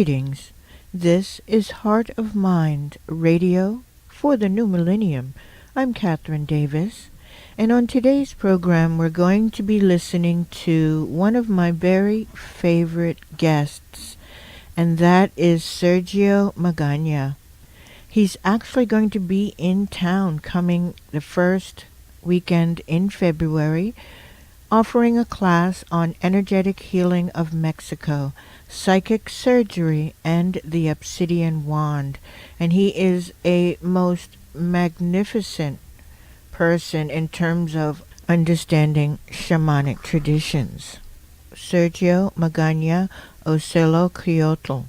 Greetings. This is Heart of Mind Radio for the New Millennium. I'm Kathryn Davis, and on today's program we're going to be listening to one of my very favorite guests, and that is Sergio Magaña. He's actually going to be in town coming the first weekend in February, offering a class on energetic healing of Mexico, psychic surgery, and the Obsidian wand. And he is a most magnificent person in terms of understanding shamanic traditions. Sergio Magaña Ocelocoyotl.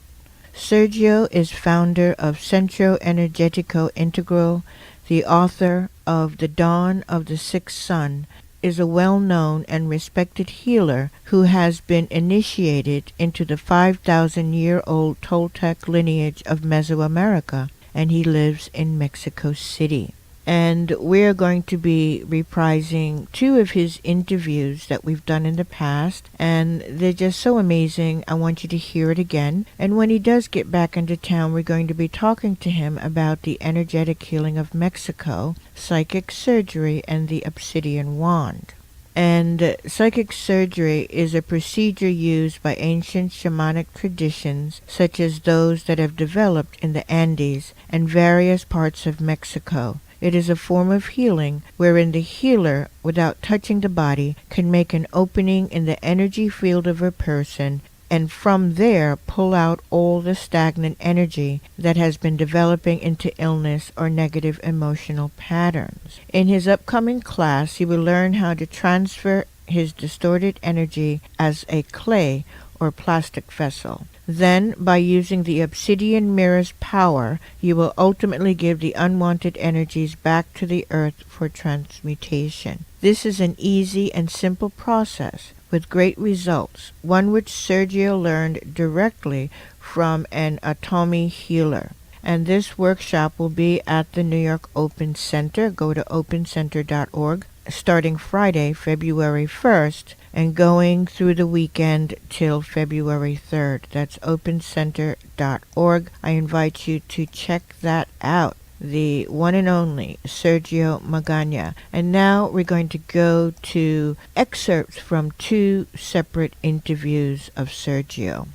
Sergio is founder of Centro Energético Integral, the author of The Dawn of the Sixth Sun, is a well-known and respected healer who has been initiated into the 5,000-year-old Toltec lineage of Mesoamerica, and he lives in Mexico City. And we're going to be reprising two of his interviews that we've done in the past, and they're just so amazing. I want you to hear it again. And when he does get back into town, we're going to be talking to him about the energetic healing of Mexico, psychic surgery, and the Obsidian wand. And psychic surgery is a procedure used by ancient shamanic traditions, such as those that have developed in the Andes and various parts of Mexico. It is a form of healing wherein the healer, without touching the body, can make an opening in the energy field of a person and from there pull out all the stagnant energy that has been developing into illness or negative emotional patterns. In his upcoming class, he will learn how to transfer his distorted energy as a clay or plastic vessel. Then, by using the obsidian mirror's power, you will ultimately give the unwanted energies back to the earth for transmutation. This is an easy and simple process with great results, one which Sergio learned directly from an Atomi healer. And this workshop will be at the New York Open Center. Go to opencenter.org, starting Friday, February 1st, and going through the weekend till February 3rd. That's opencenter.org. I invite you to check that out. The one and only Sergio Magaña. And now we're going to go to excerpts from two separate interviews of Sergio.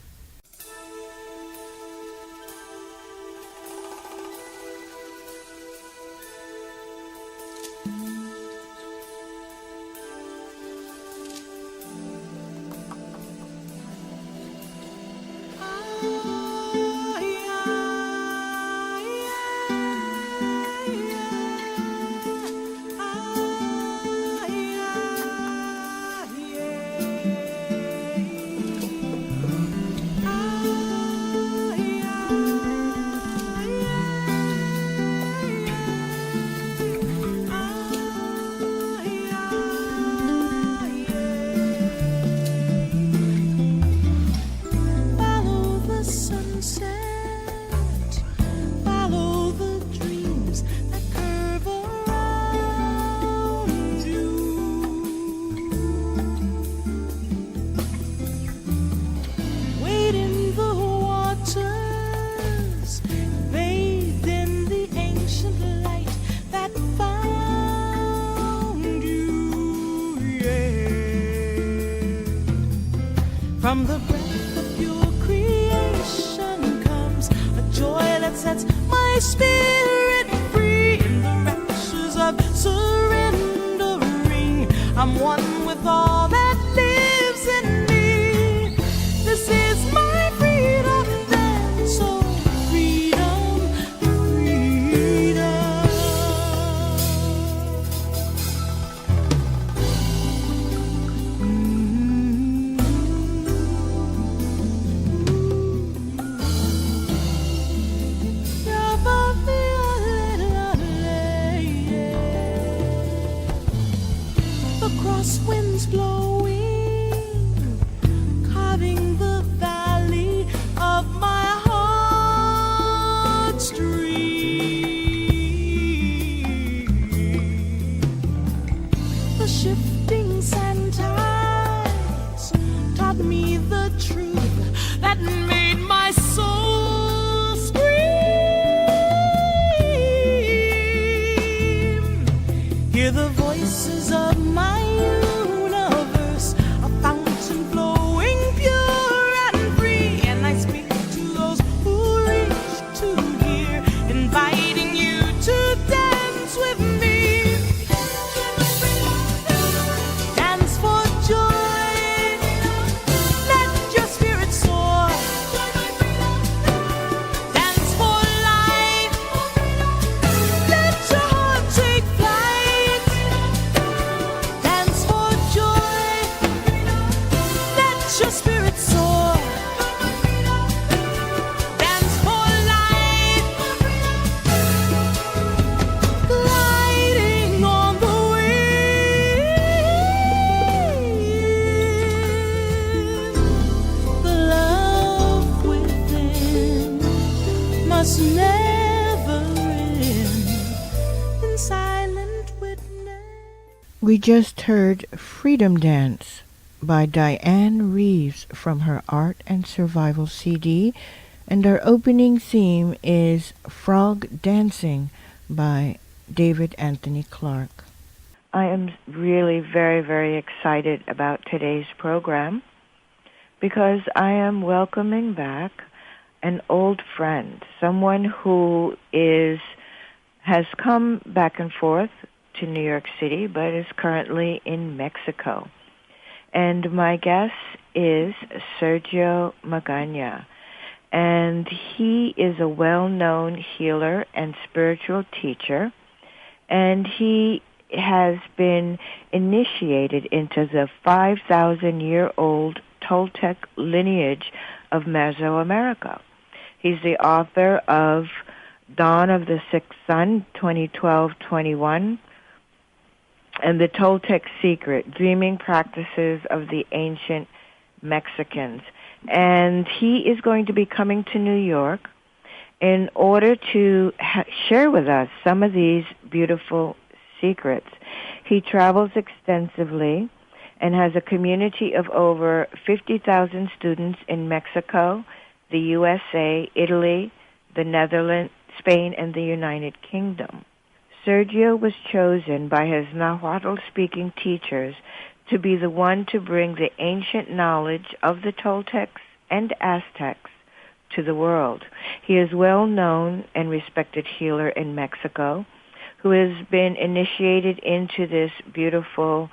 From the breath of your creation comes a joy that sets my spirit free. In the raptures of surrendering, I'm one with all that lives in me. This is my freedom, and so freedom, freedom. hear the voices of my universe, a fountain flowing pure and free, and I speak to those who reach to hear, inviting you to dance with me. Dance for joy, let your spirit soar. Dance for life, let your heart take flight. Dance for joy, let your spirit soar. Dance for life, gliding on the wind. The love within must never end. In silent witness. We just heard Freedom Dance by Diane Reeves from her Art and Survival CD, and our opening theme is Frog Dancing by David Anthony Clark. I am really very, very excited about today's program because I am welcoming back an old friend, someone who has come back and forth to New York City but is currently in Mexico. And my guest is Sergio Magaña, and he is a well-known healer and spiritual teacher, and he has been initiated into the 5,000-year-old Toltec lineage of Mesoamerica. He's the author of Dawn of the Sixth Sun, 2012-21, and The Toltec Secret, Dreaming Practices of the Ancient Mexicans. And he is going to be coming to New York in order to share with us some of these beautiful secrets. He travels extensively and has a community of over 50,000 students in Mexico, the USA, Italy, the Netherlands, Spain, and the United Kingdom. Sergio was chosen by his Nahuatl-speaking teachers to be the one to bring the ancient knowledge of the Toltecs and Aztecs to the world. He is well-known and respected healer in Mexico who has been initiated into this beautiful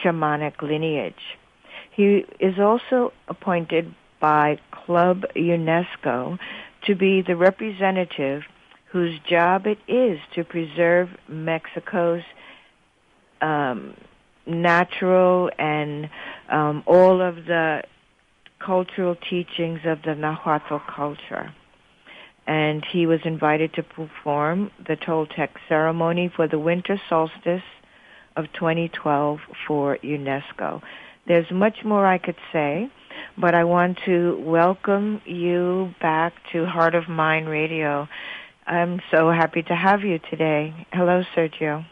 shamanic lineage. He is also appointed by Club UNESCO to be the representative whose job it is to preserve Mexico's natural and all of the cultural teachings of the Nahuatl culture. And he was invited to perform the Toltec ceremony for the winter solstice of 2012 for UNESCO. There's much more I could say, but I want to welcome you back to Heart of Mind Radio. I'm so happy to have you today. Hello, Sergio.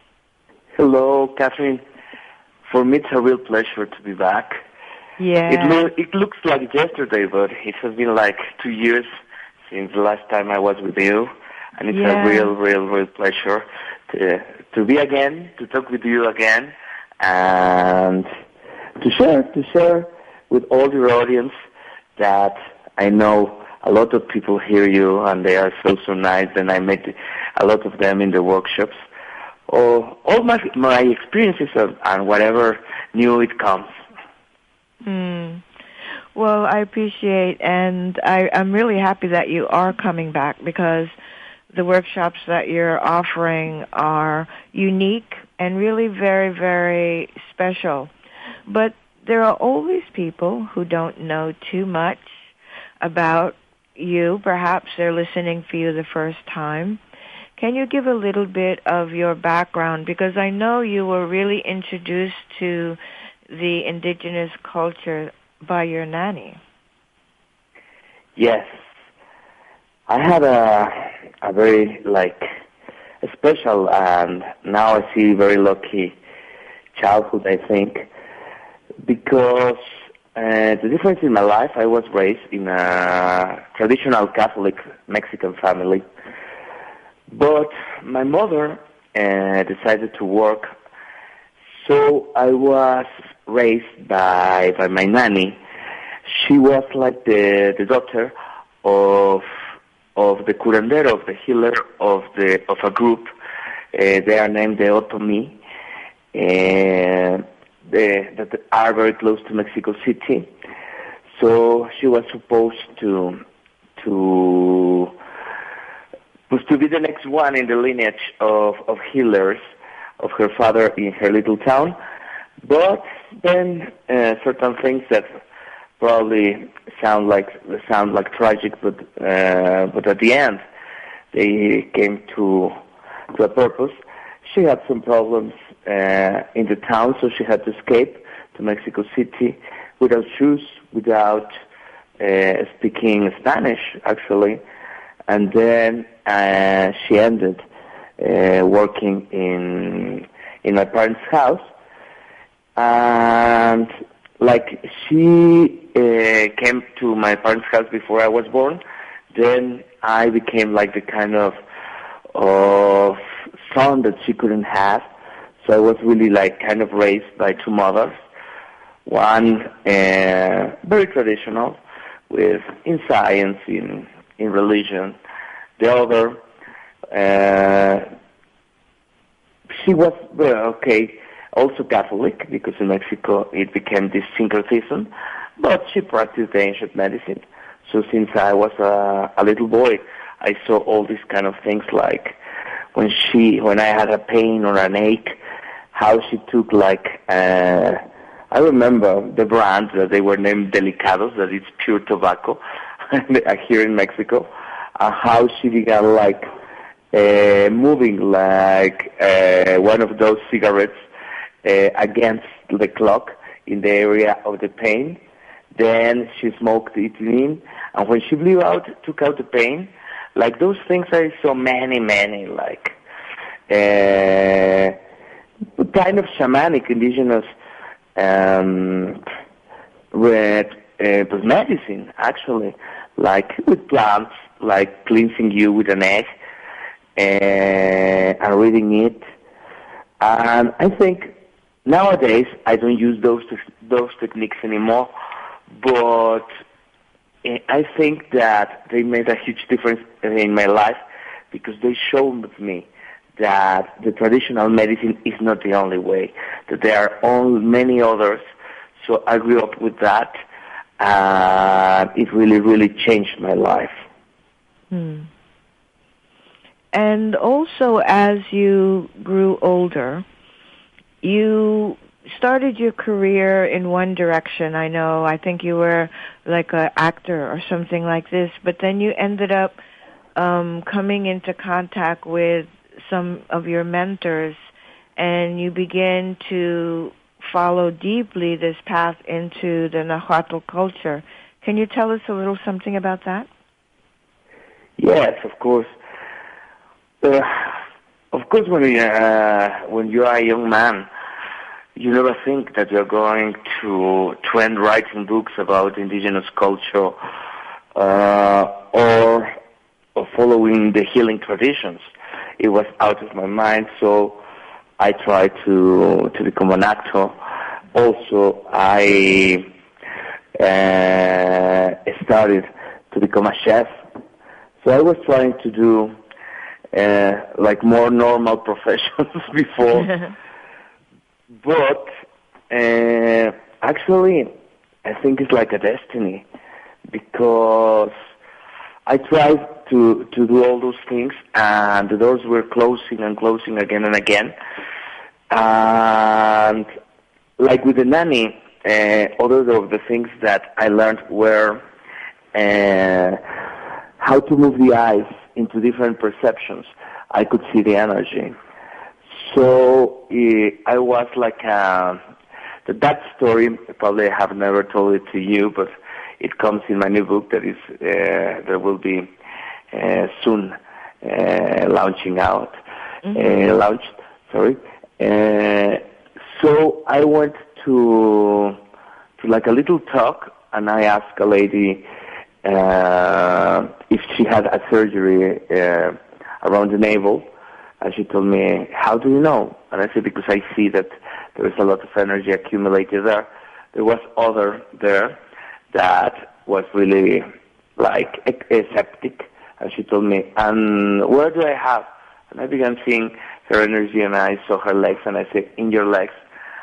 Hello, Kathryn. For me, it's a real pleasure to be back. Yeah. It looks like yesterday, but it has been like 2 years since the last time I was with you, and it's a real pleasure to be again, to talk with you again, and to share with all your audience that I know a lot of people hear you, and they are so nice, and I met a lot of them in the workshops. All my experiences and whatever new it comes. Well, I appreciate, and I'm really happy that you are coming back because the workshops that you're offering are unique and really very, very special. But there are always people who don't know too much about you. Perhaps they're listening for you the first time. Can you give a little bit of your background? Because I know you were really introduced to the indigenous culture by your nanny. Yes. I had a very, a special and now I see very lucky childhood, I think, because the difference in my life, I was raised in a traditional Catholic Mexican family, but my mother decided to work So I was raised by my nanny. She was like the daughter of the curandero, of the healer of a group. They are named the Otomi, that are very close to Mexico City. So she was supposed to be the next one in the lineage of healers of her father in her little town. But then certain things that probably sound like tragic, but at the end they came to a purpose. She had some problems in the town, so she had to escape to Mexico City without shoes, without speaking Spanish, actually. And then she ended working in my parents' house. And like she came to my parents' house before I was born, then I became like the kind of son that she couldn't have. So I was really like kind of raised by two mothers. One very traditional, in science, in religion. The other, she was also Catholic, because in Mexico it became this syncretism, but she practiced the ancient medicine. So since I was a little boy, I saw all these kind of things, like when I had a pain or an ache, how she took like, I remember the brand that they were named Delicados, that it's pure tobacco here in Mexico, how she began like moving like one of those cigarettes against the clock in the area of the pain. Then she smoked it in, and when she took out the pain, like those things I saw many, like kind of shamanic, indigenous medicine, actually, like with plants, like cleansing you with an egg and reading it. And I think nowadays I don't use those techniques anymore, but I think that they made a huge difference in my life, because they showed me that the traditional medicine is not the only way, that there are many others. So I grew up with that, and it really, really changed my life. And also, as you grew older, you started your career in one direction. I think you were like an actor or something like this, but then you ended up coming into contact with some of your mentors, and you began to follow deeply this path into the Nahuatl culture. Can you tell us a little something about that? Yes, of course. Of course, when you are a young man, you never think that you're going to end writing books about indigenous culture or following the healing traditions. It was out of my mind, so I tried to become an actor. Also, I started to become a chef. So I was trying to do like more normal professions before. But actually, I think it's like a destiny, because I tried to do all those things, and the doors were closing and closing again and again. And like with the nanny, other of the things that I learned were how to move the eyes into different perceptions. I could see the energy. So I was like that story. Probably I have never told it to you, but it comes in my new book that is there will be soon launched. Sorry. So I went to like a little talk, and I asked a lady if she had a surgery around the navel. And she told me, "How do you know?" And I said, "Because I see that there was a lot of energy accumulated there. There was other there that was really like aseptic, and she told me, and where do I have? And I began seeing her energy, and I saw her legs, and I said, in your legs.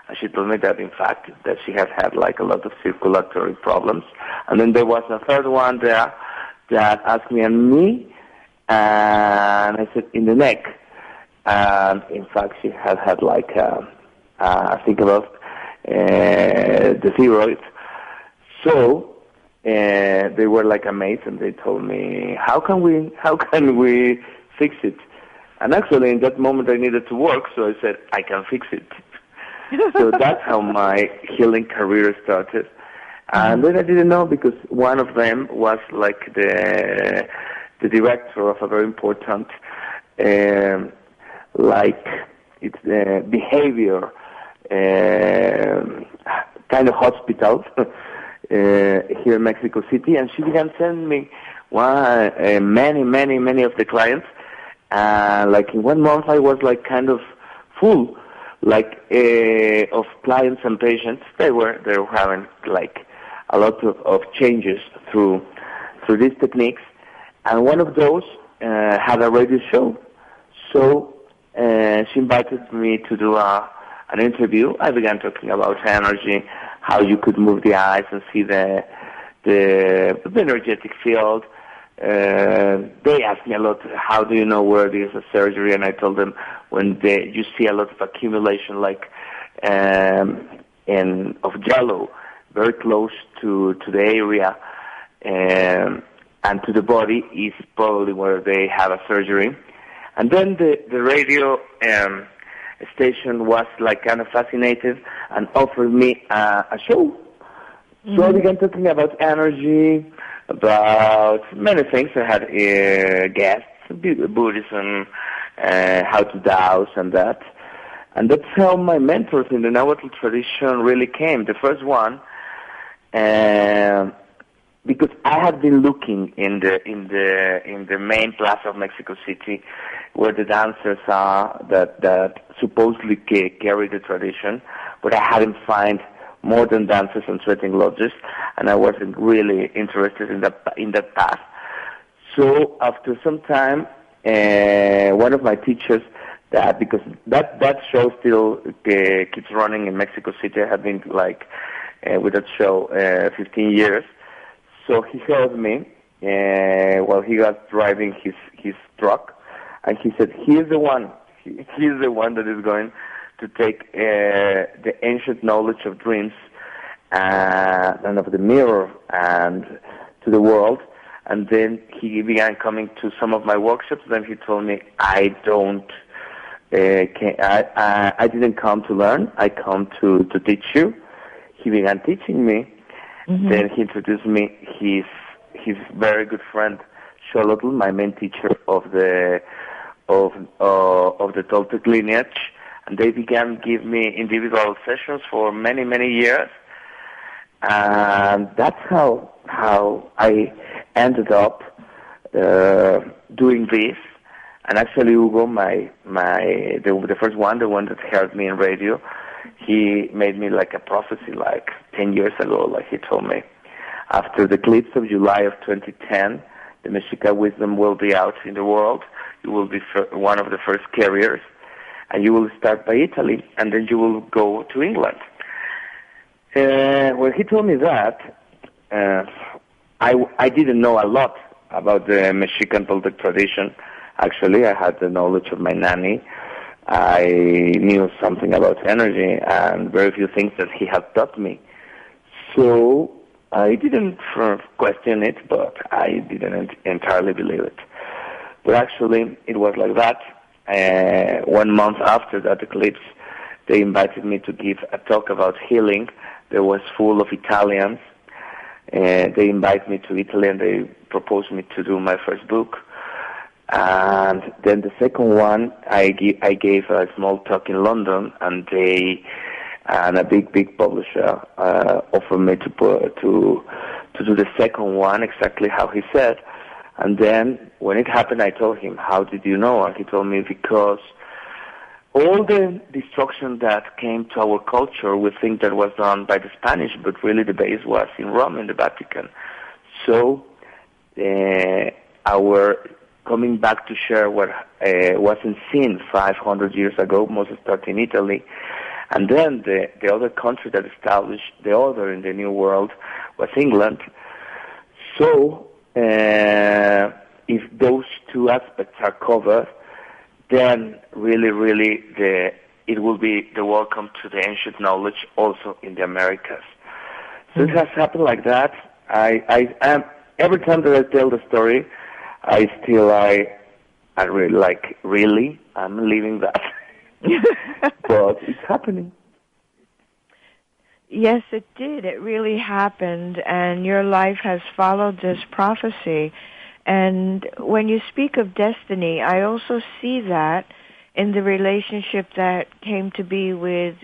And she told me that, in fact, that she had had like a lot of circulatory problems. And then there was a third one there that asked me, and me, and I said, in the neck. And in fact, she had had like, I think about the thyroid. So they were like amazed, and they told me, how can we fix it? And actually, in that moment, I needed to work, so I said, I can fix it. So that's how my healing career started. And then I didn't know, because one of them was like the director of a very important like it's behavior kind of hospital here in Mexico City, and she began sending me many of the clients. Like in 1 month, I was like kind of full, like of clients and patients. They were having like a lot of changes through these techniques, and one of those had a radio show. So she invited me to do an interview. I began talking about energy, how you could move the eyes and see the energetic field. They asked me a lot, how do you know where there's a surgery? And I told them, when you see a lot of accumulation, like of jello, very close to the area and to the body, is probably where they have a surgery. And then the radio station was like kind of fascinated and offered me a show. Mm-hmm. So I began talking about energy, about many things. I had guests, Buddhism, how to dowse and that. And that's how my mentors in the Nahuatl tradition really came. The first one, because I had been looking in the main plaza of Mexico City, where the dancers are that supposedly carry the tradition, but I hadn't found modern dancers and sweating lodges, and I wasn't really interested in that path. So after some time, one of my teachers, because that show still keeps running in Mexico City. I have been like with that show 15 years. So he helped me while he was driving his truck, and he said, "He's the one. He's the one that is going to take the ancient knowledge of dreams and of the mirror and to the world." And then he began coming to some of my workshops. Then he told me, "I didn't come to learn. I come to teach you." He began teaching me. Mm-hmm. Then he introduced me his very good friend Ocelocoyotl, my main teacher of the Toltec lineage, and they began give me individual sessions for many years, and that's how I ended up doing this. And actually, Hugo, the first one, the one that helped me in radio, he made me like a prophecy like 10 years ago. Like he told me, after the eclipse of July of 2010, the Mexica wisdom will be out in the world. You will be one of the first carriers, and you will start by Italy, and then you will go to England. When he told me that, I didn't know a lot about the Mexican Toltec tradition. Actually, I had the knowledge of my nanny. I knew something about energy and very few things that he had taught me. So I didn't question it, but I didn't entirely believe it. But actually, it was like that. 1 month after that eclipse, they invited me to give a talk about healing. That was full of Italians. They invited me to Italy, and they proposed me to do my first book. And then the second one, I gave a small talk in London, and a big publisher offered me to do the second one exactly how he said. And then when it happened, I told him, "How did you know?" And he told me, "Because all the destruction that came to our culture, we think that was done by the Spanish, but really the base was in Rome, in the Vatican. So our coming back to share what wasn't seen 500 years ago, mostly started in Italy, and then the other country that established the order in the New World was England. So if those two aspects are covered, then really it will be the welcome to the ancient knowledge also in the Americas. So it has happened like that. I am, every time that I tell the story, I really like, really, I'm living that. But it's happening. Yes, it did. It really happened, and your life has followed this prophecy. And when you speak of destiny, I also see that in the relationship that came to be with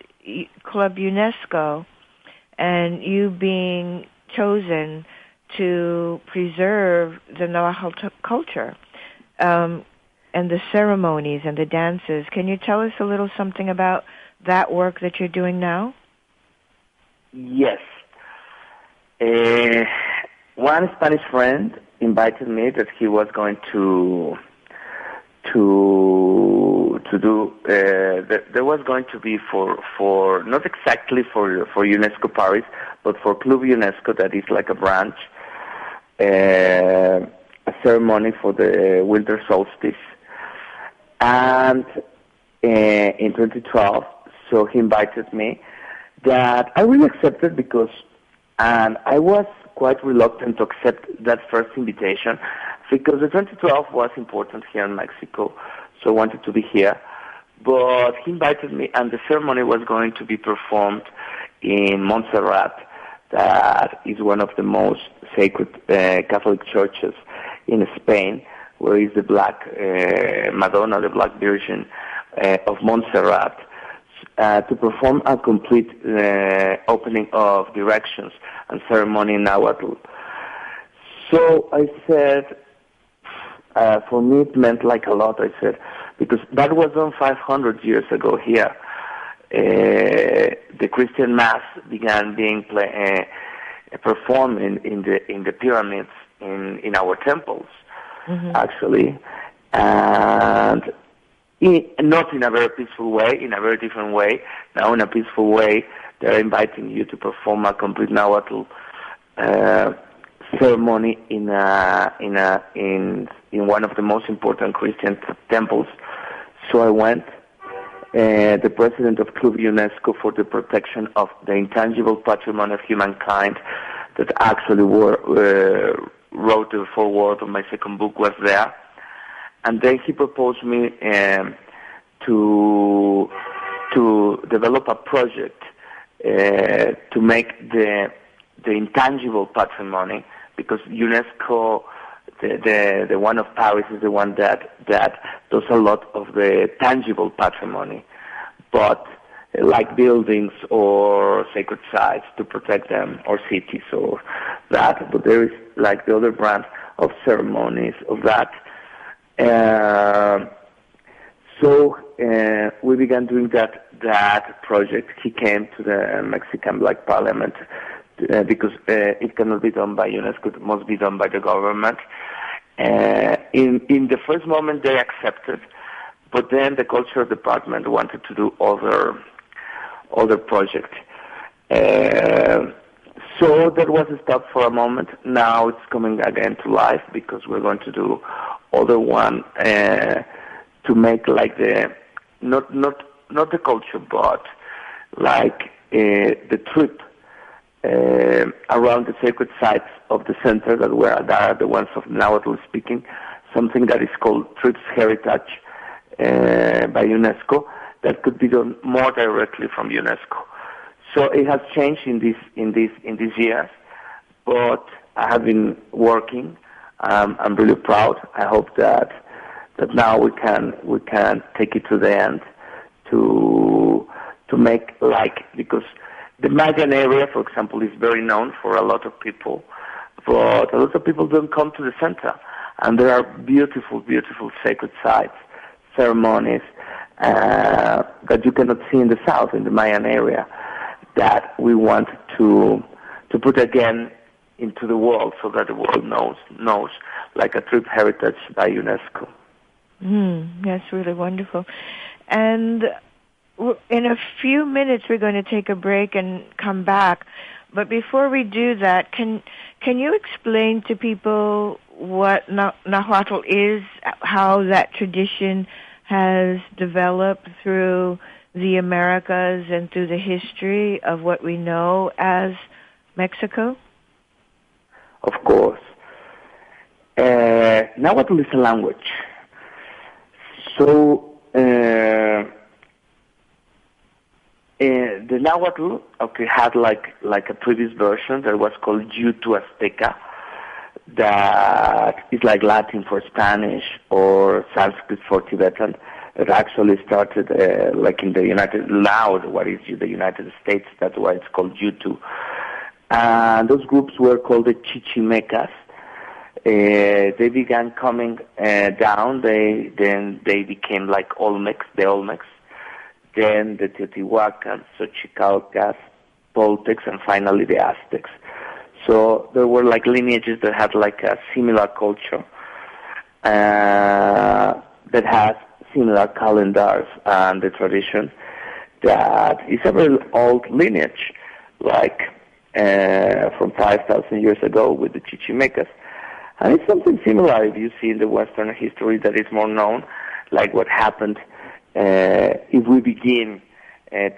Club UNESCO and you being chosen to preserve the Nahuatl culture and the ceremonies and the dances. Can you tell us a little something about that work that you're doing now? Yes. One Spanish friend invited me that he was going to do. There was going to be for not exactly for UNESCO Paris, but for Club UNESCO, that is like a branch, a ceremony for the winter solstice, and in 2012. So he invited me. That I really accepted because, and I was quite reluctant to accept that first invitation because the 2012 was important here in Mexico, so I wanted to be here. But he invited me, and the ceremony was going to be performed in Montserrat, that is one of the most sacred Catholic churches in Spain, where is the Black Madonna, the Black Virgin of Montserrat. To perform a complete opening of directions and ceremony in Nahuatl. So I said, for me it meant like a lot, I said, because that was done 500 years ago here. The Christian Mass began being performed in the pyramids in our temples, actually, and not in a very peaceful way, in a very different way. Now, in a peaceful way, they're inviting you to perform a complete Nahuatl ceremony in one of the most important Christian temples. So I went. The president of Club UNESCO for the protection of the intangible patrimony of humankind, that actually wrote the foreword of my second book, was there. And then he proposed me to develop a project to make the intangible patrimony, because UNESCO, the one of Paris, is the one that does a lot of the tangible patrimony, but like buildings or sacred sites to protect them, or cities or that. But there is like the other brand of ceremonies of that. So we began doing that project. He came to the Mexican Black Parliament because it cannot be done by UNESCO; it must be done by the government. In the first moment, they accepted, but then the culture department wanted to do other project. So that was a stop for a moment. Now it's coming again to life because we're going to do other one to make like the not the culture, but like the trip around the sacred sites of the center that are the ones of Nahuatl speaking, something that is called Trips Heritage by UNESCO, that could be done more directly from UNESCO. So it has changed in these years, but I have been working. I'm really proud. I hope that now we can take it to the end to make because the Mayan area, for example, is very known for a lot of people, but a lot of people don't come to the center, and there are beautiful, beautiful sacred sites, ceremonies, that you cannot see in the south, in the Mayan area, that we want to put again into the world so that the world knows like a trip heritage by UNESCO. That's really wonderful. And in a few minutes we're going to take a break and come back. But before we do that, can you explain to people what Nahuatl is, how that tradition has developed through the Americas and through the history of what we know as Mexico? Of course. Nahuatl is a language. So, the Nahuatl, had like a previous version that was called Yutu Azteca, that is like Latin for Spanish or Sanskrit for Tibetan. It actually started like in the what is the United States. That's why it's called Yutu. And those groups were called the Chichimecas. They began coming down. Then they became like Olmecs, the Olmecs. Then the Teotihuacans, Xochicalcas, Toltecs, and finally the Aztecs. So there were like lineages that had like a similar culture, that has similar calendars and the tradition that is a very old lineage, like from 5,000 years ago with the Chichimecas. And it's something similar if you see in the Western history that is more known, like what happened if we begin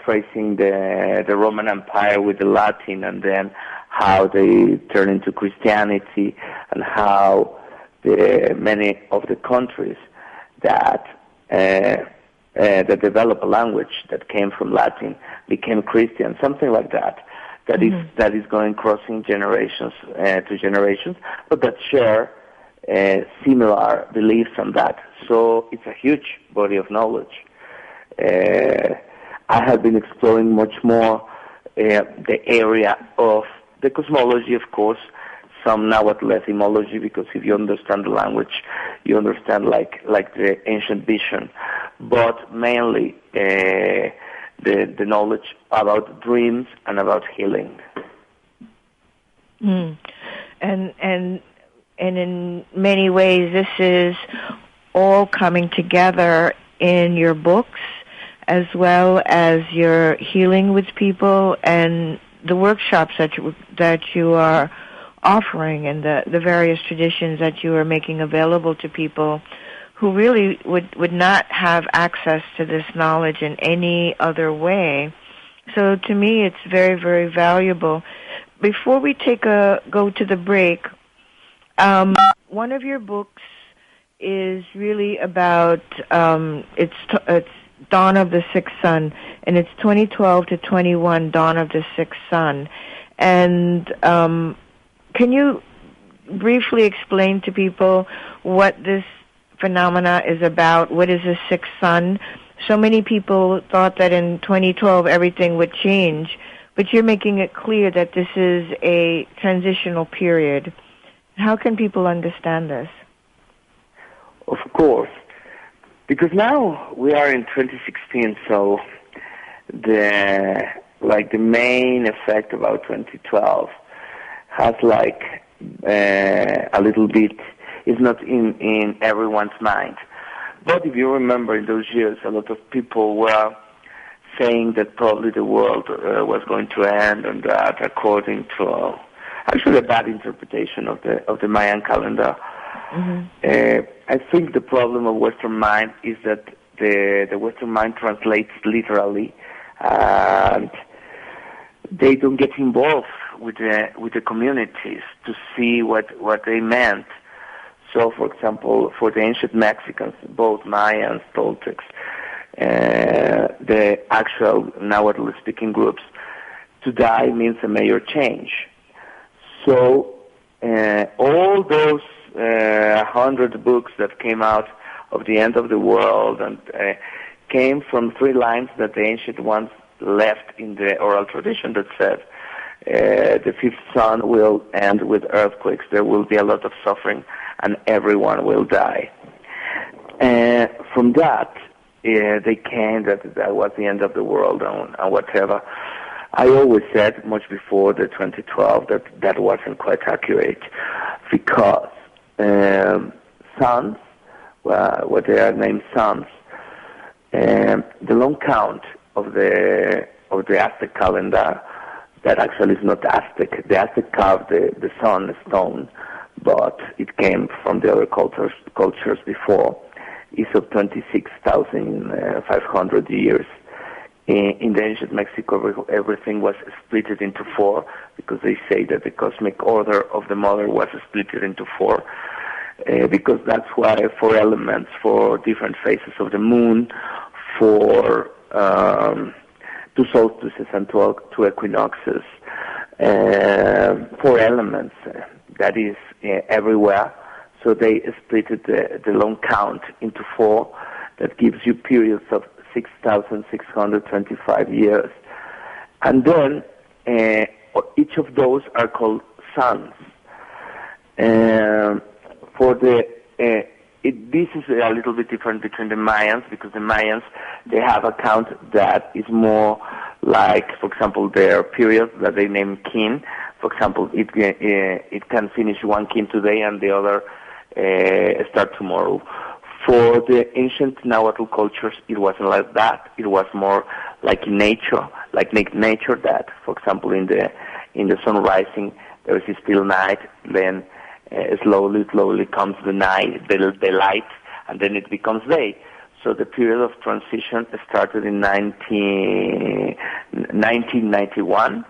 tracing the Roman Empire with the Latin, and then how they turn into Christianity, and how many of the countries that develop a language that came from Latin became Christian, something like that. That is going crossing generations to generations, but that share similar beliefs on that. So it's a huge body of knowledge. I have been exploring much more the area of the cosmology, of course, some Nahuatl etymology, because if you understand the language, you understand like the ancient vision, but mainly the knowledge about dreams and about healing. And in many ways, this is all coming together in your books, as well as your healing with people and the workshops that you are offering, and the various traditions that you are making available to people who really would not have access to this knowledge in any other way. So to me, it's very, very valuable. Before we go to the break, one of your books is really about it's Dawn of the Sixth Sun, and it's 2012 to 21, Dawn of the Sixth Sun. And can you briefly explain to people what this phenomena is about? What is the sixth sun? So many people thought that in 2012 everything would change, but you're making it clear that this is a transitional period. How can people understand this? Of course, because now we are in 2016, so the main effect about 2012 has a little bit, is not in everyone's mind. But if you remember, in those years, a lot of people were saying that probably the world was going to end, and that according to actually a bad interpretation of the Mayan calendar. Mm-hmm. I think the problem of Western mind is that the Western mind translates literally, and they don't get involved with the communities to see what they meant. So, for example, for the ancient Mexicans, both Mayans, Toltecs, the actual Nahuatl-speaking groups, to die means a major change. So, all those 100 books that came out of the end of the world and came from 3 lines that the ancient ones left in the oral tradition that said, the fifth sun will end with earthquakes. There will be a lot of suffering, and everyone will die. From that, they came, that was the end of the world and whatever. I always said, much before the 2012, that wasn't quite accurate, because suns, what they are named suns, the long count of the Aztec calendar, that actually is not Aztec. The Aztec carved the sun stone, but it came from the other cultures before, is of 26,500 years. In the ancient Mexico, everything was split into four, because they say that the cosmic order of the mother was split into four, because that's why 4 elements for different phases of the moon, for 2 solstices and 2 equinoxes, 4 elements, that is everywhere. So they split the long count into 4. That gives you periods of 6,625 years. And then each of those are called suns. This is a little bit different between the Mayans, because the Mayans, they have a count that is more like, for example, their period that they name kin. For example, it can finish one kin today and the other start tomorrow. For the ancient Nahuatl cultures, it wasn't like that. It was more like in nature, nature that, for example, in the sun rising, there is a still night, then slowly comes the night, the light, and then it becomes day. So the period of transition started in 1991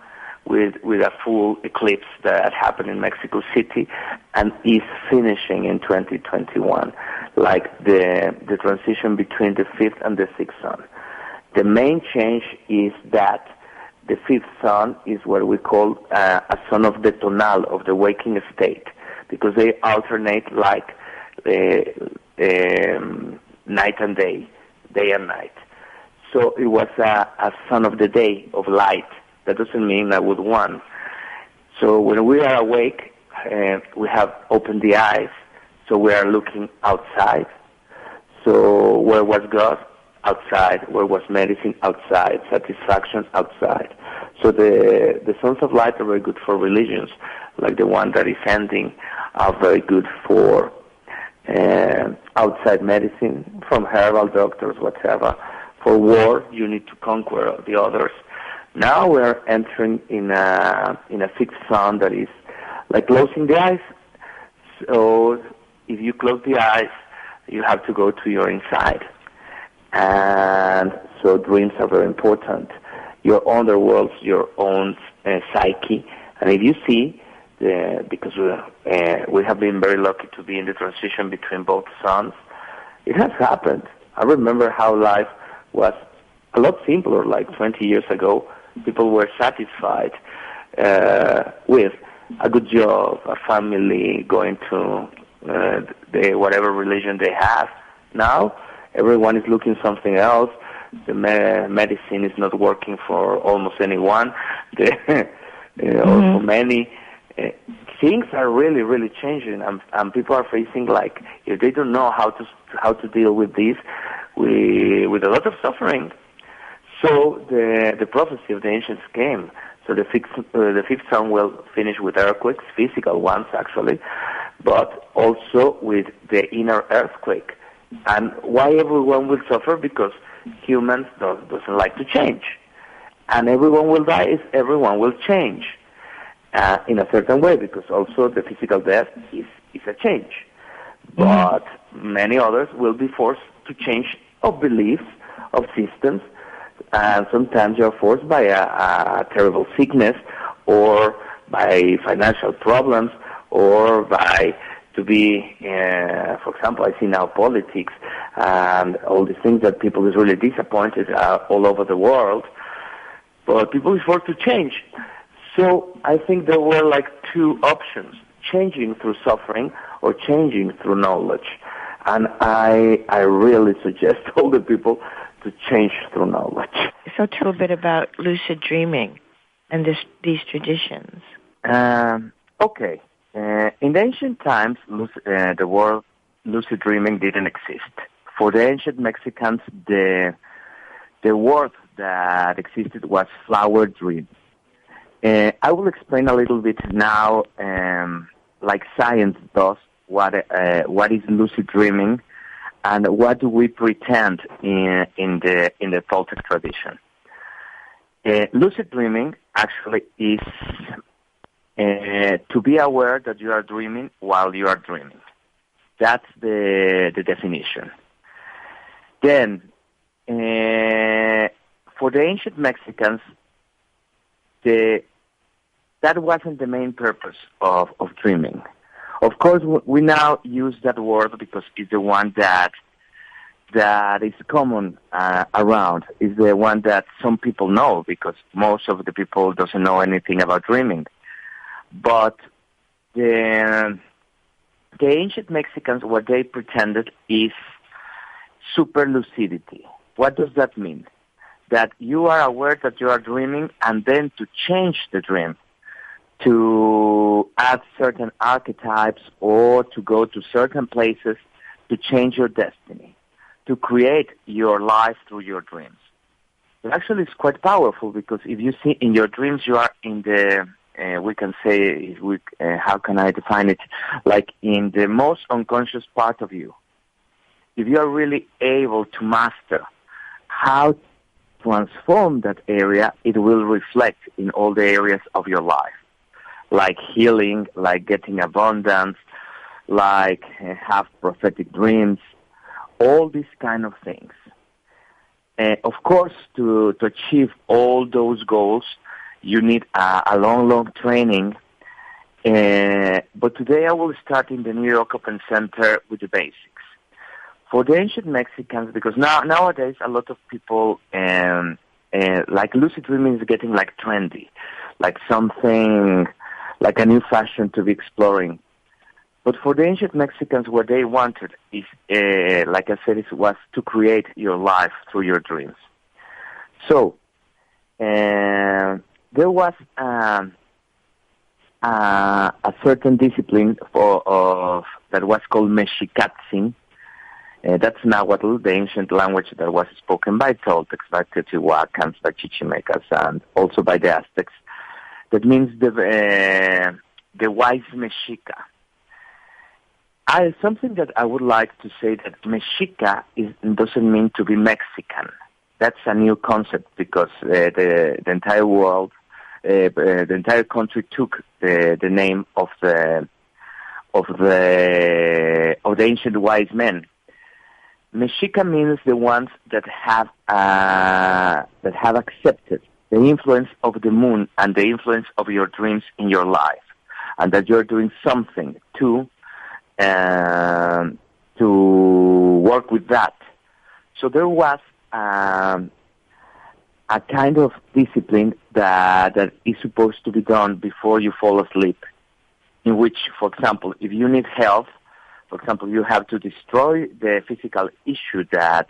with a full eclipse that happened in Mexico City, and is finishing in 2021, like the transition between the 5th and the 6th sun. The main change is that the 5th sun is what we call a sun of the tonal, of the waking state, because they alternate like night and day and night. So it was a sun of the day, of light. That doesn't mean that would one. So when we are awake, we have opened the eyes, so we are looking outside. So where was God? Outside. Where was medicine? Outside. Satisfaction? Outside. So the sons of light are very good for religions, like the one that is ending, are very good for outside medicine, from herbal doctors, whatever. For war, you need to conquer the others. Now we're entering in a 6th sun that is like closing the eyes. So if you close the eyes, you have to go to your inside. And so dreams are very important. Your underworlds, your own psyche. And if you see, because we have been very lucky to be in the transition between both suns, it has happened. I remember how life was a lot simpler, like 20 years ago. People were satisfied with a good job, a family, going to whatever religion they have. Now, everyone is looking something else. The medicine is not working for almost anyone, or for many. Things are really, really changing, and people are facing, like, if they don't know how to deal with this, with a lot of suffering. So the prophecy of the ancients came. So the 5th sun will finish with earthquakes, physical ones actually, but also with the inner earthquake. And why everyone will suffer? Because humans doesn't like to change. And everyone will die if everyone will change in a certain way, because also the physical death is a change. But many others will be forced to change of beliefs, of systems, and sometimes you're forced by a terrible sickness, or by financial problems, or by to be, for example, I see now politics and all these things that people is really disappointed all over the world, but people is forced to change. So I think there were like 2 options: changing through suffering or changing through knowledge. And I really suggest all the people to change through knowledge. So tell a bit about lucid dreaming and these traditions. Okay. In the ancient times, the word lucid dreaming didn't exist. For the ancient Mexicans, the word that existed was flower dream. I will explain a little bit now, like science does, what is lucid dreaming, and what do we pretend in the Toltec tradition. Lucid dreaming actually is to be aware that you are dreaming while you are dreaming. That's the definition. Then, for the ancient Mexicans, that wasn't the main purpose of dreaming. Of course, we now use that word because it's the one that is common around. It's the one that some people know because most of the people doesn't know anything about dreaming. But the ancient Mexicans, what they pretended is super lucidity. What does that mean? That you are aware that you are dreaming, and then to change the dream, to add certain archetypes or to go to certain places to change your destiny, to create your life through your dreams. It actually is quite powerful because if you see in your dreams, you are in the, we can say, how can I define it? Like in the most unconscious part of you. If you are really able to master how to transform that area, it will reflect in all the areas of your life. Like healing, like getting abundance, like have prophetic dreams, all these kind of things. Of course, to achieve all those goals, you need a long training. But today I will start in the New York Open Center with the basics. For the ancient Mexicans, because nowadays a lot of people, like lucid dreaming is getting like trendy, like something, like a new fashion to be exploring. But for the ancient Mexicans, what they wanted is, like I said, was to create your life through your dreams. So, there was a certain discipline that was called Mexicatzin. That's Nahuatl, the ancient language that was spoken by Toltecs, by Teotihuacans, by Chichimecas, and also by the Aztecs. That means the wise Mexica. Something that I would like to say that Mexica doesn't mean to be Mexican. That's a new concept because the entire world, the entire country took the name of the ancient wise men. Mexica means the ones that have accepted the influence of the moon and the influence of your dreams in your life, and that you're doing something to work with that. So there was a kind of discipline that is supposed to be done before you fall asleep, in which, for example, if you need health, for example, you have to destroy the physical issue that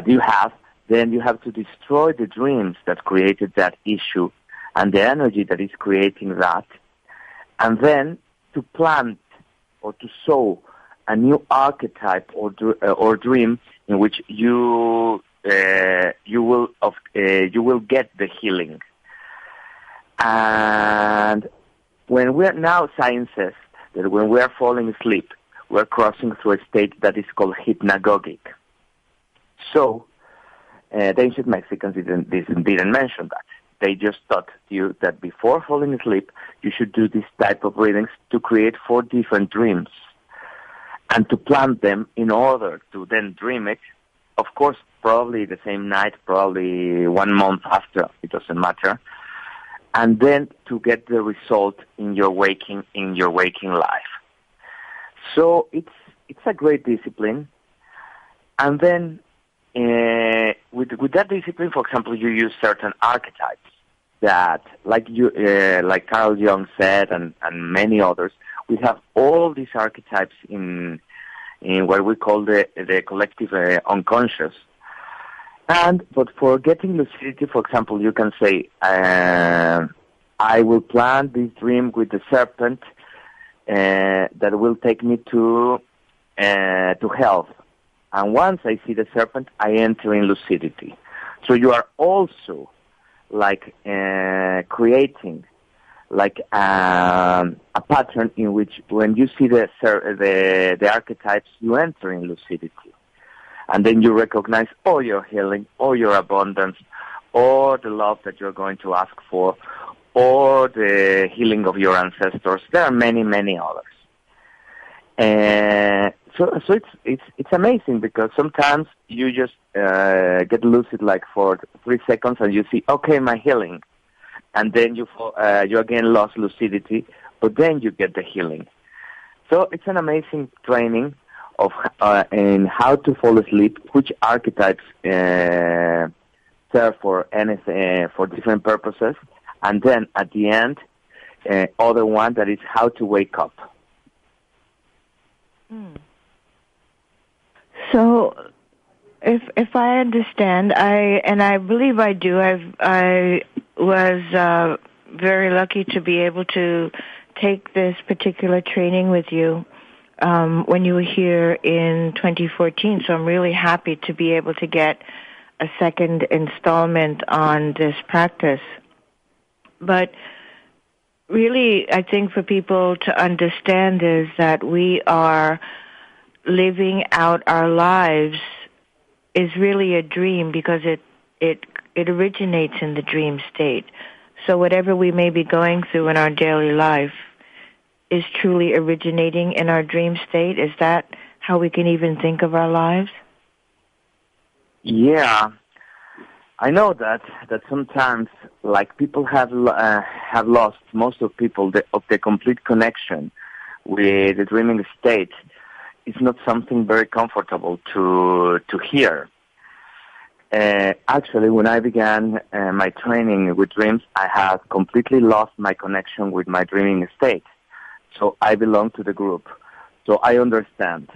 you have, then you have to destroy the dreams that created that issue and the energy that is creating that, and then to plant or to sow a new archetype or dream in which you will get the healing. And when we're now, science says that when we are falling asleep, we're crossing through a state that is called hypnagogic. So, the ancient Mexicans didn't mention that. They just taught you that before falling asleep, you should do this type of readings to create 4 different dreams and to plant them in order to then dream it. Of course, probably the same night, probably 1 month after, it doesn't matter. And then to get the result in your waking life. So it's a great discipline. And then with that discipline, for example, you use certain archetypes that, like Carl Jung said, and many others, we have all these archetypes in what we call the collective unconscious. But for getting lucidity, for example, you can say, I will plan this dream with the serpent that will take me to health. And once I see the serpent, I enter in lucidity. So you are also like creating like a pattern in which when you see the archetypes, you enter in lucidity. And then you recognize all your healing, all your abundance, all the love that you're going to ask for, or the healing of your ancestors. There are many, many others. So it's amazing because sometimes you just get lucid like for 3 seconds and you see, okay, my healing. And then you again lost lucidity, but then you get the healing. So it's an amazing training of in how to fall asleep, which archetypes serve for anything, for different purposes, and then at the end, other one that is how to wake up. So, if I understand, I believe I do. I was very lucky to be able to take this particular training with you when you were here in 2014. So I'm really happy to be able to get a second installment on this practice. But really, I think for people to understand is that we are living out our lives is really a dream because it originates in the dream state. So whatever we may be going through in our daily life is truly originating in our dream state. Is that how we can even think of our lives? Yeah, I know that sometimes, like, people have lost, most of people, of the complete connection with the dreaming state. It's not something very comfortable to hear. Actually, when I began my training with dreams, I had completely lost my connection with my dreaming state. So I belong to the group. So I understand.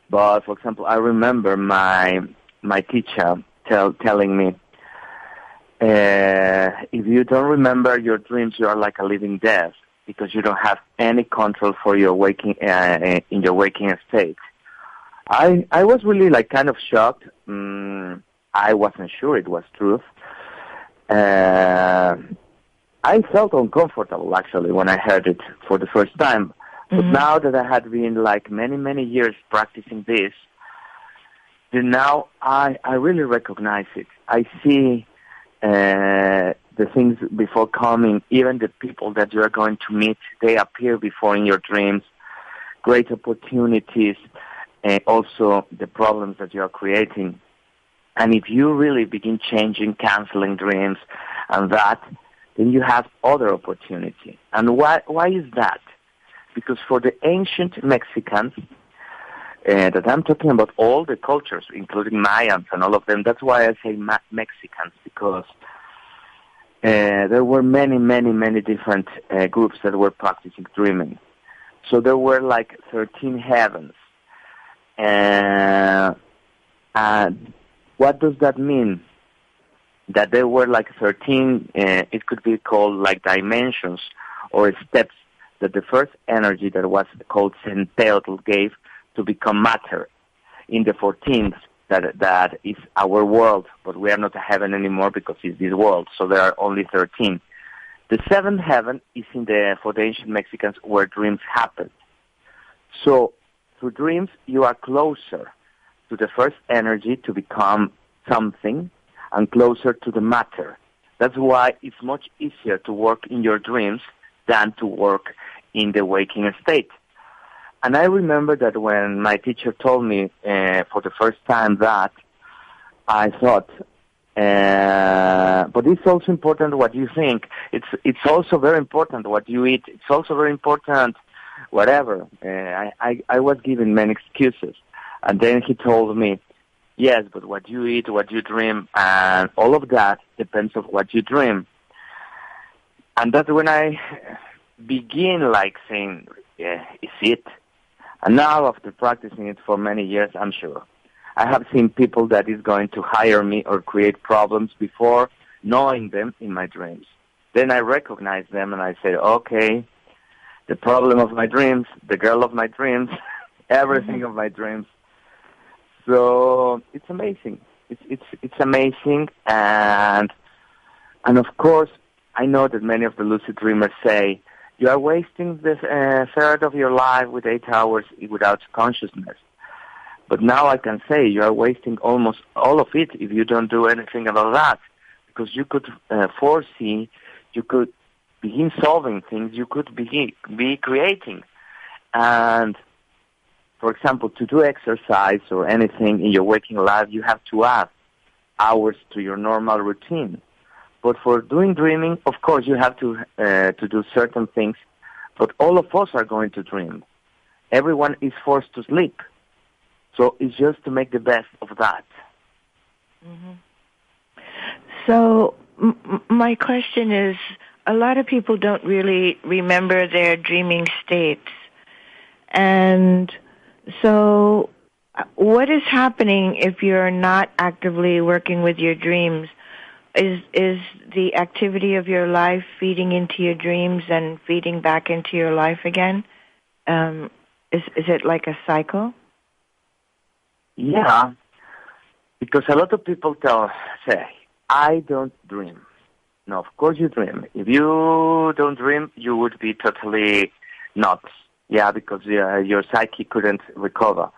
But, for example, I remember my teacher telling me, if you don't remember your dreams, you are like a living dead because you don't have any control for your waking in your waking state. I was really like kind of shocked. I wasn't sure it was truth. I felt uncomfortable actually when I heard it for the first time. But now that I had been like many years practicing this, then now I really recognize it. I see the things before coming, even the people that you are going to meet, they appear before in your dreams, great opportunities, and also the problems that you are creating. And if you really begin changing, canceling dreams and that, then you have other opportunity. And why is that? Because for the ancient Mexicans, that I'm talking about all the cultures, including Mayans and all of them, that's why I say Mexicans, because there were many different groups that were practicing dreaming. So there were like 13 heavens. And what does that mean? That there were like 13, it could be called like dimensions or steps that the first energy that was called Centeotl gave to become matter. In the 14th, that is our world, but we are not a heaven anymore because it's this world, so there are only 13. The 7th heaven is for the ancient Mexicans where dreams happen. So through dreams, you are closer to the first energy to become something and closer to the matter. That's why it's much easier to work in your dreams than to work in the waking state. And I remember that when my teacher told me for the first time that, I thought, but it's also important what you think. It's also very important what you eat. It's also very important whatever. I was given many excuses. And then he told me, yes, but what you eat, what you dream, and all of that depends on what you dream. And that's when I begin like saying, yeah, is it? And now after practicing it for many years, I'm sure. I have seen people that is going to hire me or create problems before knowing them in my dreams. Then I recognize them and I say, okay, the problem of my dreams, the girl of my dreams, everything of my dreams. So it's amazing. It's amazing, and of course, I know that many of the lucid dreamers say you are wasting the third of your life with 8 hours without consciousness. But now I can say you are wasting almost all of it if you don't do anything about that, because you could foresee, you could begin solving things, you could be creating. And, for example, to do exercise or anything in your waking life, you have to add hours to your normal routine. But for doing dreaming, of course, you have to do certain things. But all of us are going to dream. Everyone is forced to sleep. So it's just to make the best of that. Mm-hmm. So my question is, a lot of people don't really remember their dreaming states. And so what is happening if you're not actively working with your dreams? Is the activity of your life feeding into your dreams and feeding back into your life again? Is it like a cycle? Yeah, because a lot of people say, I don't dream. No, of course you dream. If you don't dream, you would be totally nuts. Yeah, because your psyche couldn't recover.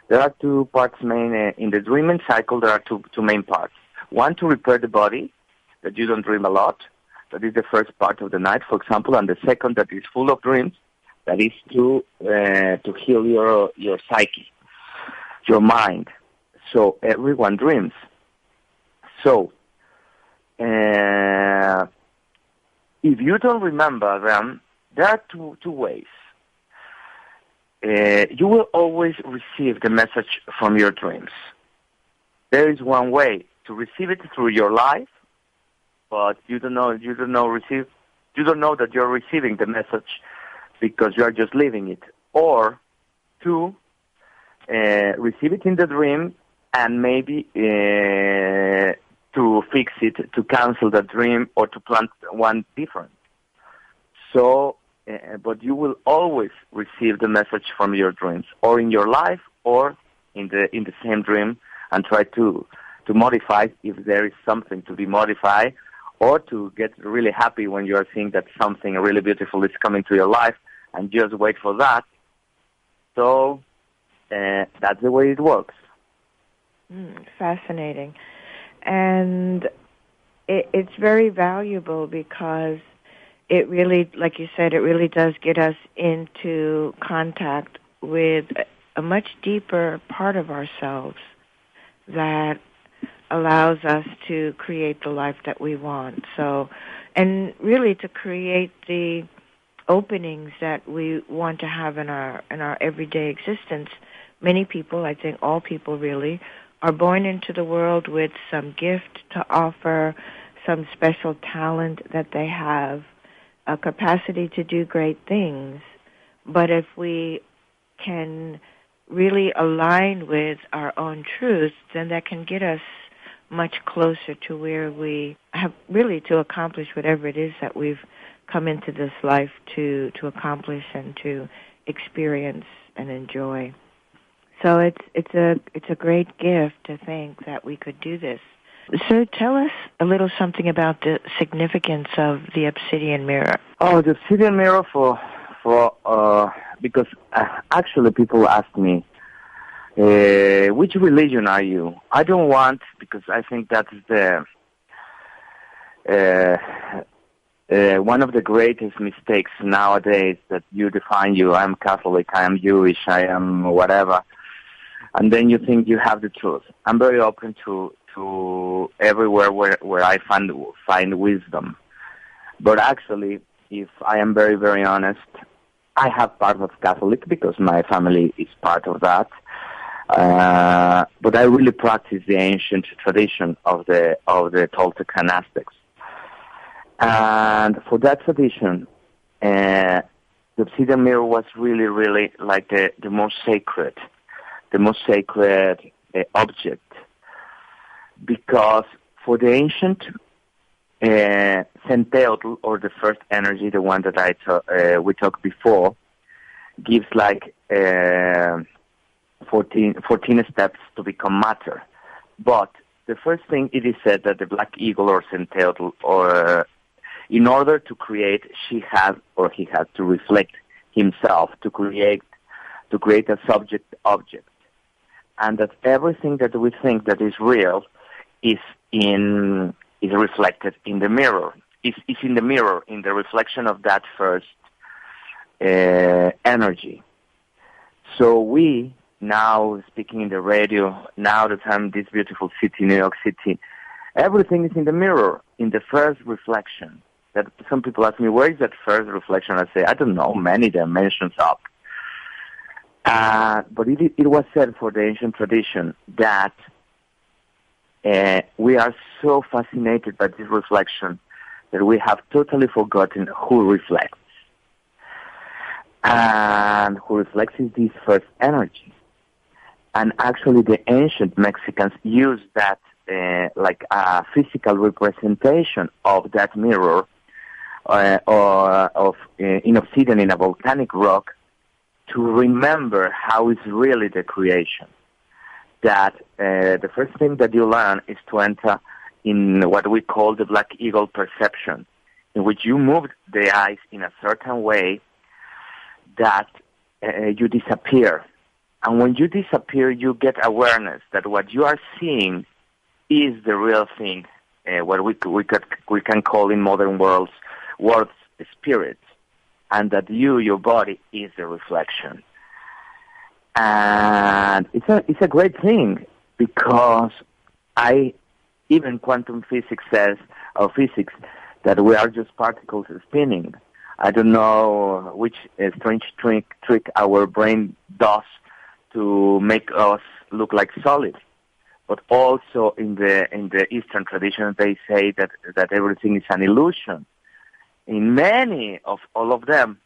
There are 2 parts main in the dreaming cycle. There are two main parts. One, to repair the body, that you don't dream a lot. That is the first part of the night, for example. And the second, that is full of dreams, that is to heal your psyche, your mind. So everyone dreams. So if you don't remember them, there are two ways. You will always receive the message from your dreams. There is one way to receive it through your life, but you don't know that you're receiving the message because you are just living it. Or 2, receive it in the dream and maybe to fix it, to cancel the dream, or to plant one different. So, but you will always receive the message from your dreams, or in your life, or in the same dream, and try to modify if there is something to be modified, or to get really happy when you are seeing that something really beautiful is coming to your life, and just wait for that. So that's the way it works. Fascinating. And it's very valuable because it really, like you said, it really does get us into contact with a much deeper part of ourselves that allows us to create the life that we want. So, and really to create the openings that we want to have in our everyday existence. Many people, I think all people really, are born into the world with some gift to offer, some special talent that they have, a capacity to do great things. But if we can really align with our own truth, then that can get us much closer to where we have really to accomplish whatever it is that we've come into this life to accomplish and to experience and enjoy. So it's a great gift to think that we could do this. So tell us a little something about the significance of the Obsidian mirror. Oh, the Obsidian mirror because actually people ask me, which religion are you? I don't want, because I think that is one of the greatest mistakes nowadays, that you define you. I'm Catholic, I am Jewish, I am whatever. And then you think you have the truth. I'm very open to everywhere where I find wisdom. But actually, if I am very, very honest, I have part of Catholic because my family is part of that. But I really practice the ancient tradition of the Toltec Aztecs. And for that tradition, the Obsidian mirror was really, really like the most sacred object, because for the ancient Centeotl, or the first energy, the one that we talked before, gives like 14 steps to become matter. But the first thing it is said that the black eagle or Centeotl, or in order to create, he had to reflect himself to create a subject object, and that everything that we think that is real is reflected in the mirror. Is in the mirror, in the reflection of that first energy. So we now speaking in the radio, now that I'm in this beautiful city, New York City, everything is in the mirror, in the first reflection. That some people ask me, where is that first reflection? I say, I don't know, many dimensions up. But it was said for the ancient tradition that we are so fascinated by this reflection that we have totally forgotten who reflects. And who reflects is this first energy. And actually the ancient Mexicans used that like a physical representation of that mirror in obsidian, in a volcanic rock, to remember how is really the creation. That the first thing that you learn is to enter in what we call the black eagle perception, in which you move the eyes in a certain way that you disappear. And when you disappear, you get awareness that what you are seeing is the real thing, what we can call in modern words spirit, and that your body, is the reflection. And it's a great thing, because even quantum physics says, or physics, that we are just particles spinning. I don't know which strange trick our brain does to make us look like solid. But also in the Eastern tradition, they say that everything is an illusion. In many of all of them.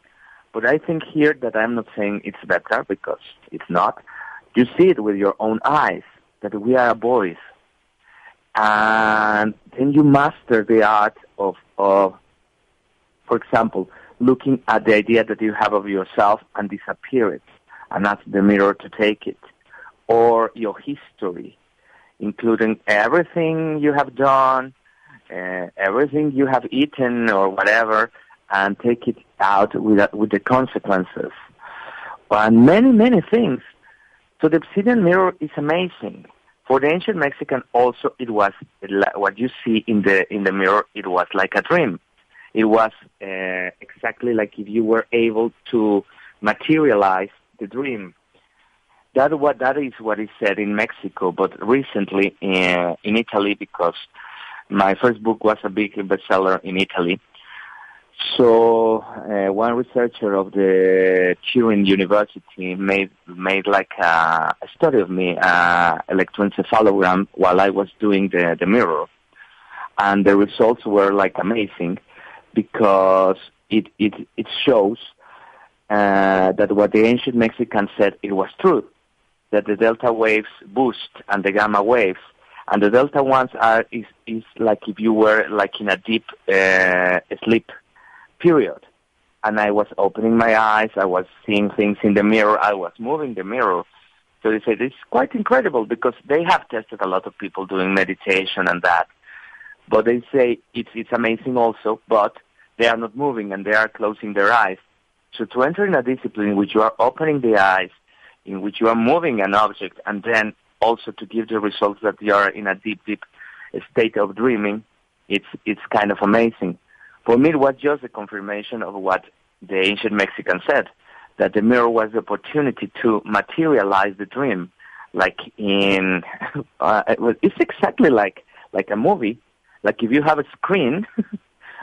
But I think here that I'm not saying it's better, because it's not. You see it with your own eyes, that we are boys. And then you master the art of, for example, looking at the idea that you have of yourself and disappear it, and ask the mirror to take it. Or your history, including everything you have done, everything you have eaten or whatever, and take it out with the consequences. And many, many things. So the obsidian mirror is amazing. For the ancient Mexican also, it was what you see in the mirror, it was like a dream. It was exactly like if you were able to materialize the dream. That is what is said in Mexico, but recently in Italy, because my first book was a big bestseller in Italy. So one researcher of the Chiron University made like a study of me, electroencephalogram, while I was doing the mirror, and the results were like amazing, because it shows that what the ancient Mexicans said, it was true, that the delta waves boost and the gamma waves, and the delta ones is like if you were like in a deep sleep period. And I was opening my eyes, I was seeing things in the mirror, I was moving the mirror. So they said it's quite incredible, because they have tested a lot of people doing meditation and that. But they say it's amazing also, but they are not moving and they are closing their eyes. So to enter in a discipline in which you are opening the eyes, in which you are moving an object, and then also to give the results that you are in a deep state of dreaming, it's kind of amazing. For me, it was just a confirmation of what the ancient Mexicans said, that the mirror was the opportunity to materialize the dream. Like in, it's exactly like a movie. Like if you have a screen,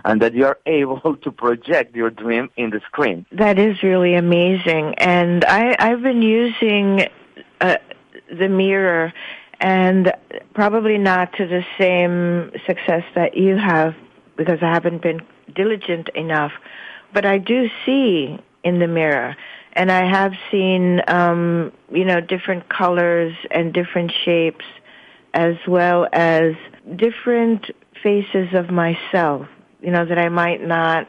and that you are able to project your dream in the screen. That is really amazing. And I've been using the mirror, and probably not to the same success that you have, because I haven't been diligent enough. But I do see in the mirror, and I have seen, different colors and different shapes, as well as different faces of myself, that I might not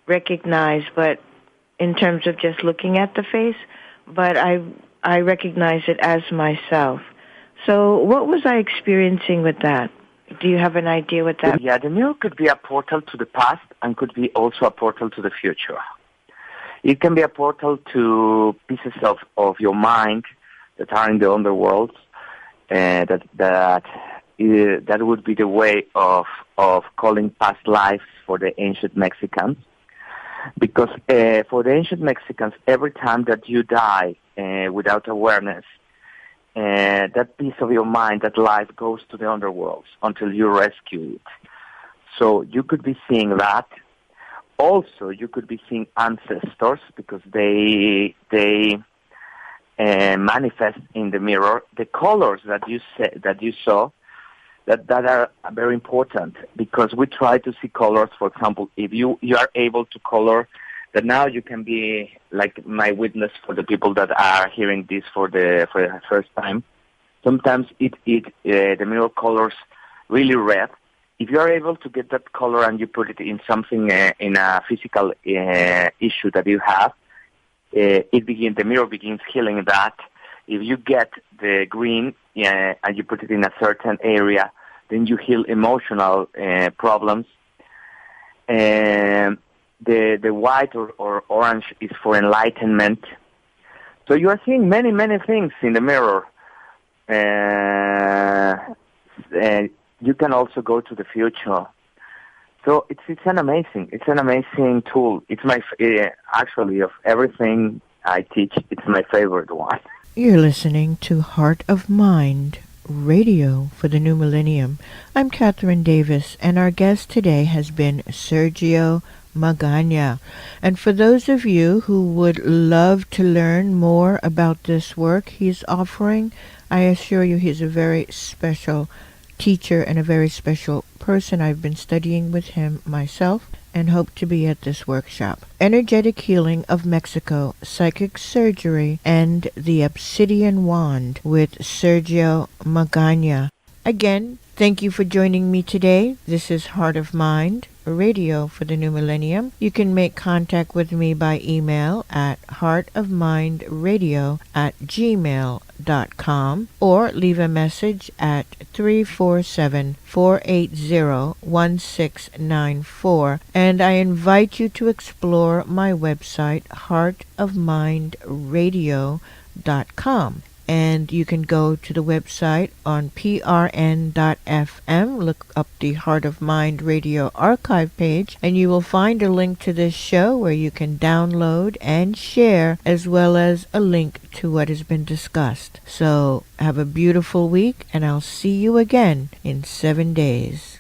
recognize, but in terms of just looking at the face, but I recognize it as myself. So what was I experiencing with that? Do you have an idea what that? Yeah, the mirror could be a portal to the past and could be also a portal to the future. It can be a portal to pieces of your mind that are in the underworld, that would be the way of calling past lives for the ancient Mexicans. Because for the ancient Mexicans, every time that you die without awareness, that piece of your mind, that life goes to the underworld until you rescue it. So you could be seeing that. Also, you could be seeing ancestors because they manifest in the mirror. The colors that you saw, that are very important because we try to see colors. For example, if you are able to color, that now you can be like my witness for the people that are hearing this for the first time. Sometimes the mirror colors really red. If you are able to get that color and you put it in something in a physical issue that you have, the mirror begins healing that. If you get the green and you put it in a certain area, then you heal emotional problems. The white or orange is for enlightenment. So you are seeing many, many things in the mirror. You can also go to the future. So it's an amazing tool. It's my actually, of everything I teach, it's my favorite one. You're listening to Heart of Mind Radio for the New Millennium. I'm Kathryn Davis, and our guest today has been Sergio Magaña. And for those of you who would love to learn more about this work he's offering, I assure you he's a very special teacher and a very special person. I've been studying with him myself and hope to be at this workshop. Energetic Healing of Mexico, Psychic Surgery, and the Obsidian Wand with Sergio Magaña. Again, thank you for joining me today. This is Heart of Mind Radio for the New Millennium. You can make contact with me by email at heartofmindradio@gmail.com or leave a message at 347-480-1694. And I invite you to explore my website, heartofmindradio.com. And you can go to the website on prn.fm, look up the Heart of Mind Radio archive page, and you will find a link to this show where you can download and share, as well as a link to what has been discussed. So have a beautiful week, and I'll see you again in 7 days.